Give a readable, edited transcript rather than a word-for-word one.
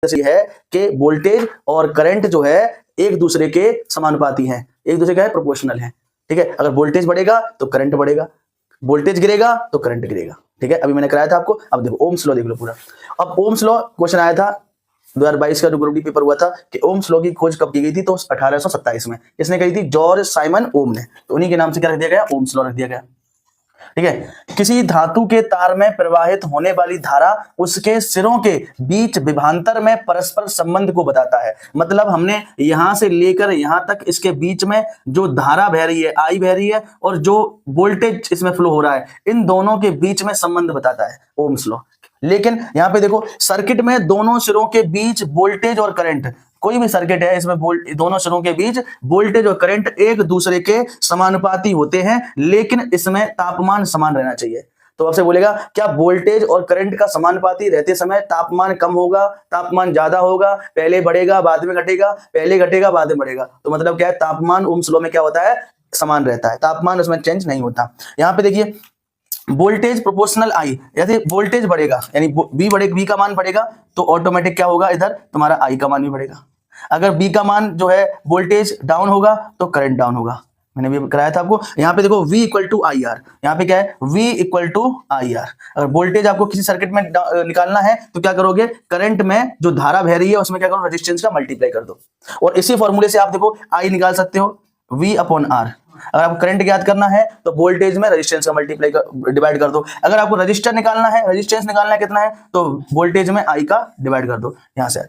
है कि वोल्टेज और करंट जो है एक दूसरे के समानुपाती हैं, एक दूसरे का प्रोपोर्शनल है। ठीक है, अगर वोल्टेज बढ़ेगा तो करंट बढ़ेगा, वोल्टेज गिरेगा तो करंट गिरेगा। ठीक है, अभी मैंने कराया था आपको। अब देखो ओम्स लॉ देख लो पूरा। अब ओम्स लॉ क्वेश्चन आया था 2022 का जो ग्रुप डी पेपर हुआ था कि ओम्स लॉ की खोज कब की गई थी, तो 1827 में। किसने कही थी? जॉर्ज साइमन ओम ने। तो उन्हीं के नाम से क्या रख दिया गया? ओम्स लॉ रख दिया गया। ठीक है, किसी धातु के तार में प्रवाहित होने वाली धारा उसके सिरों के बीच विभवांतर में परस्पर संबंध को बताता है। मतलब हमने यहां से लेकर यहां तक इसके बीच में जो धारा बह रही है, आई बह रही है, और जो वोल्टेज इसमें फ्लो हो रहा है, इन दोनों के बीच में संबंध बताता है ओम्स लॉ। लेकिन यहां पे देखो सर्किट में दोनों सिरों के बीच वोल्टेज और करंट, कोई भी सर्किट है इसमें दोनों सिरों के बीच वोल्टेज और करंट एक दूसरे के समानुपाती होते हैं, लेकिन इसमें तापमान समान रहना चाहिए। तो आपसे बोलेगा क्या वोल्टेज और करंट का समानुपाती रहते समय तापमान कम होगा, तापमान ज्यादा होगा, पहले बढ़ेगा बाद में घटेगा, पहले घटेगा बाद में बढ़ेगा? तो मतलब क्या है, तापमान ओम्स लॉ में क्या होता है? समान रहता है, तापमान उसमें चेंज नहीं होता। यहां पे देखिए वोल्टेज प्रोपोर्शनल आई, यदि वोल्टेज बढ़ेगा यानी बी बढ़ेगा, बी का मान बढ़ेगा तो ऑटोमेटिक क्या होगा? इधर तुम्हारा आई का मान भी बढ़ेगा। अगर बी का मान जो है वोल्टेज डाउन होगा तो करंट डाउन होगा। मैंने भी कराया था आपको। यहाँ पे देखो V equal to I R, यहाँ पे क्या है? V equal to I R. अगर वोल्टेज आपको किसी सर्किट में निकालना है तो क्या करोगे? करंट में जो धारा बह रही है उसमें क्या करो? रेजिस्टेंस का मल्टीप्लाई कर दो। और इसी फॉर्मूले से आप देखो आई निकाल सकते हो, V अपॉन आर। अगर आपको करंट ज्ञात करना है तो वोल्टेज में रेजिस्टेंस का मल्टीप्लाई डिवाइड कर दो। अगर आपको रजिस्टर निकालना है, रेजिस्टेंस निकालना है कितना है, तो वोल्टेज में आई का डिवाइड कर दो यहां से।